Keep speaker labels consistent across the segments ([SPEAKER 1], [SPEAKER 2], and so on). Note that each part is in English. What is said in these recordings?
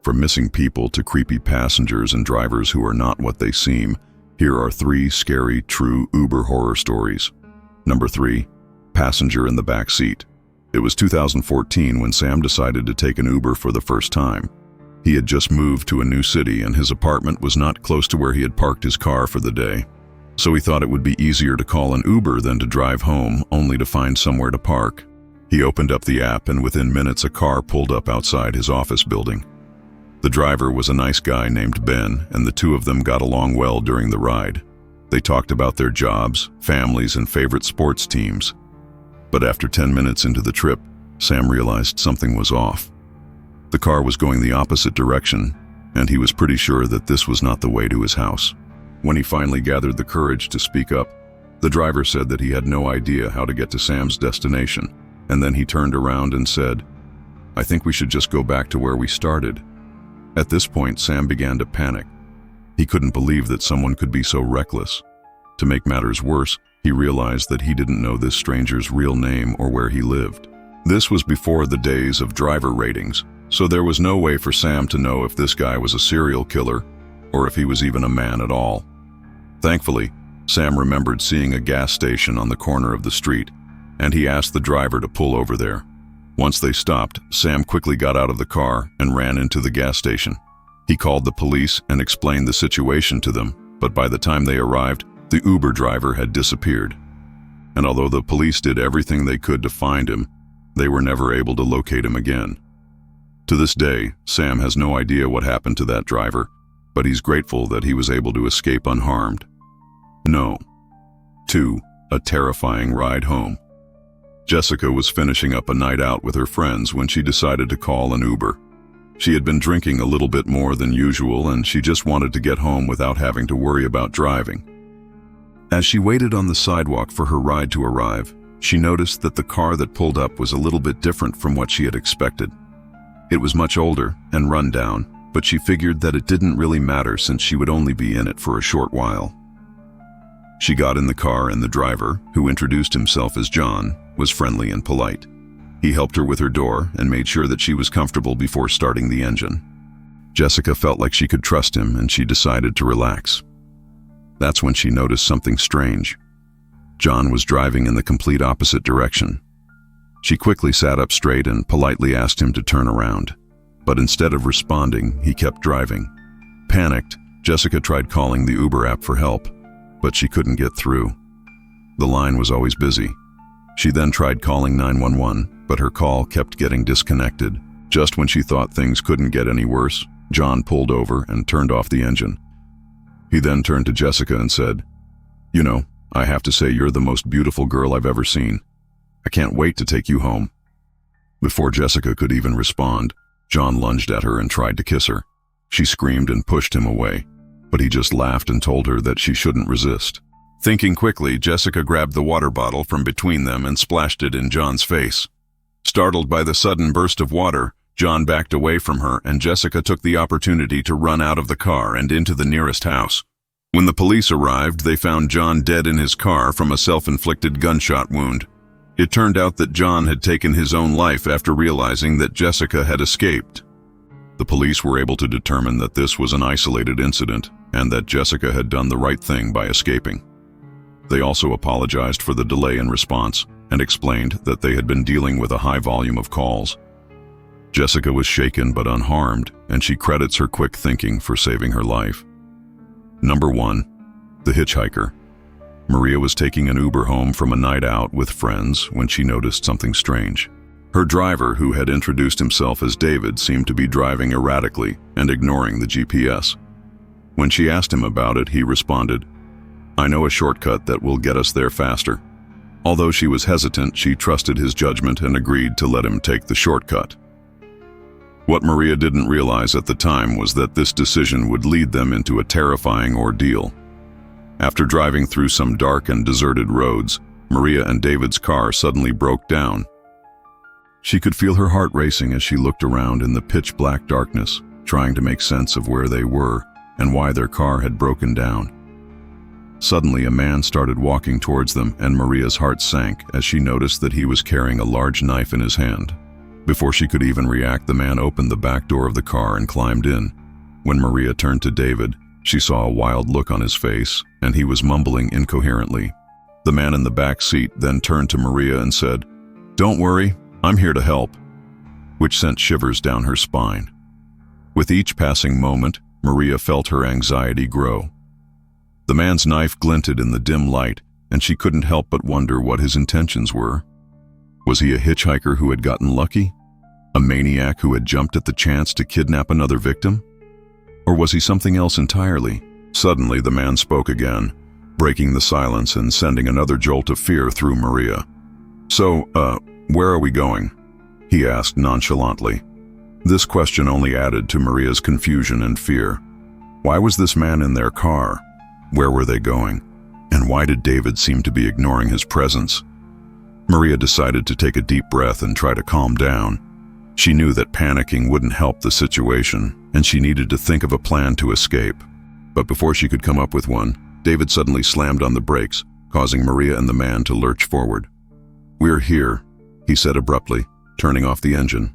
[SPEAKER 1] From missing people to creepy passengers and drivers who are not what they seem, here are 3 scary, true Uber horror stories. Number 3. Passenger in the back seat. It was 2014 when Sam decided to take an Uber for the first time. He had just moved to a new city and his apartment was not close to where he had parked his car for the day. So he thought it would be easier to call an Uber than to drive home, only to find somewhere to park. He opened up the app and within minutes a car pulled up outside his office building. The driver was a nice guy named Ben, and the two of them got along well during the ride. They talked about their jobs, families, and favorite sports teams. But after 10 minutes into the trip, Sam realized something was off. The car was going the opposite direction, and he was pretty sure that this was not the way to his house. When he finally gathered the courage to speak up, the driver said that he had no idea how to get to Sam's destination, and then he turned around and said, "I think we should just go back to where we started." At this point, Sam began to panic. He couldn't believe that someone could be so reckless. To make matters worse, he realized that he didn't know this stranger's real name or where he lived. This was before the days of driver ratings, so there was no way for Sam to know if this guy was a serial killer or if he was even a man at all. Thankfully, Sam remembered seeing a gas station on the corner of the street, and he asked the driver to pull over there. Once they stopped, Sam quickly got out of the car and ran into the gas station. He called the police and explained the situation to them, but by the time they arrived, the Uber driver had disappeared. And although the police did everything they could to find him, they were never able to locate him again. To this day, Sam has no idea what happened to that driver, but he's grateful that he was able to escape unharmed. No. 2. A terrifying ride home. Jessica was finishing up a night out with her friends when she decided to call an Uber. She had been drinking a little bit more than usual and she just wanted to get home without having to worry about driving. As she waited on the sidewalk for her ride to arrive, she noticed that the car that pulled up was a little bit different from what she had expected. It was much older and run down, but she figured that it didn't really matter since she would only be in it for a short while. She got in the car and the driver, who introduced himself as John, was friendly and polite. He helped her with her door and made sure that she was comfortable before starting the engine. Jessica felt like she could trust him and she decided to relax. That's when she noticed something strange. John was driving in the complete opposite direction. She quickly sat up straight and politely asked him to turn around. But instead of responding, he kept driving. Panicked, Jessica tried calling the Uber app for help, but she couldn't get through. The line was always busy. She then tried calling 911, but her call kept getting disconnected. Just when she thought things couldn't get any worse, John pulled over and turned off the engine. He then turned to Jessica and said, "You know, I have to say you're the most beautiful girl I've ever seen. I can't wait to take you home." Before Jessica could even respond, John lunged at her and tried to kiss her. She screamed and pushed him away, but he just laughed and told her that she shouldn't resist. Thinking quickly, Jessica grabbed the water bottle from between them and splashed it in John's face. Startled by the sudden burst of water, John backed away from her and Jessica took the opportunity to run out of the car and into the nearest house. When the police arrived, they found John dead in his car from a self-inflicted gunshot wound. It turned out that John had taken his own life after realizing that Jessica had escaped. The police were able to determine that this was an isolated incident and that Jessica had done the right thing by escaping. They also apologized for the delay in response and explained that they had been dealing with a high volume of calls. Jessica was shaken but unharmed, and she credits her quick thinking for saving her life. Number 1. The Hitchhiker. Maria was taking an Uber home from a night out with friends when she noticed something strange. Her driver, who had introduced himself as David, seemed to be driving erratically and ignoring the GPS. When she asked him about it, he responded, "I know a shortcut that will get us there faster." Although she was hesitant, she trusted his judgment and agreed to let him take the shortcut. What Maria didn't realize at the time was that this decision would lead them into a terrifying ordeal. After driving through some dark and deserted roads, Maria and David's car suddenly broke down. She could feel her heart racing as she looked around in the pitch-black darkness, trying to make sense of where they were and why their car had broken down. Suddenly, a man started walking towards them, and Maria's heart sank as she noticed that he was carrying a large knife in his hand. Before she could even react, the man opened the back door of the car and climbed in. When Maria turned to David, she saw a wild look on his face, and he was mumbling incoherently. The man in the back seat then turned to Maria and said, "Don't worry, I'm here to help," which sent shivers down her spine. With each passing moment, Maria felt her anxiety grow. The man's knife glinted in the dim light, and she couldn't help but wonder what his intentions were. Was he a hitchhiker who had gotten lucky? A maniac who had jumped at the chance to kidnap another victim? Or was he something else entirely? Suddenly, the man spoke again, breaking the silence and sending another jolt of fear through Maria. "So, where are we going?" he asked nonchalantly. This question only added to Maria's confusion and fear. Why was this man in their car? Where were they going? And why did David seem to be ignoring his presence? Maria decided to take a deep breath and try to calm down. She knew that panicking wouldn't help the situation, and she needed to think of a plan to escape. But before she could come up with one, David suddenly slammed on the brakes, causing Maria and the man to lurch forward. "We're here," he said abruptly, turning off the engine.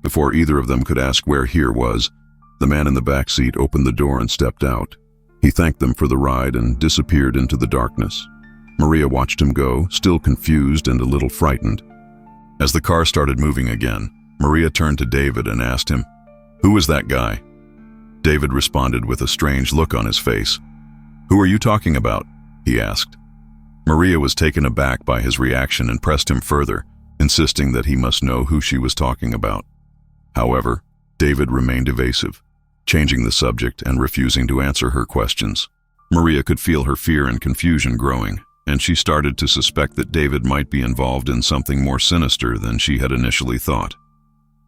[SPEAKER 1] Before either of them could ask where here was, the man in the back seat opened the door and stepped out. He thanked them for the ride and disappeared into the darkness. Maria watched him go, still confused and a little frightened. As the car started moving again, Maria turned to David and asked him, "Who was that guy?" David responded with a strange look on his face. "Who are you talking about?" he asked. Maria was taken aback by his reaction and pressed him further, insisting that he must know who she was talking about. However, David remained evasive, changing the subject and refusing to answer her questions. Maria could feel her fear and confusion growing, and she started to suspect that David might be involved in something more sinister than she had initially thought.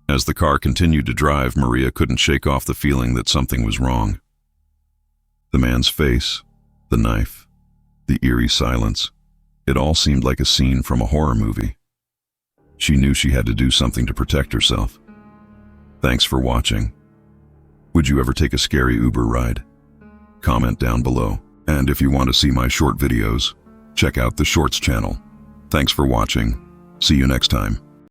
[SPEAKER 1] As the car continued to drive, Maria couldn't shake off the feeling that something was wrong. The man's face, the knife, the eerie silence, it all seemed like a scene from a horror movie. She knew she had to do something to protect herself. Thanks for watching. Would you ever take a scary Uber ride? Comment down below. And if you want to see my short videos, check out the Shorts channel. Thanks for watching. See you next time.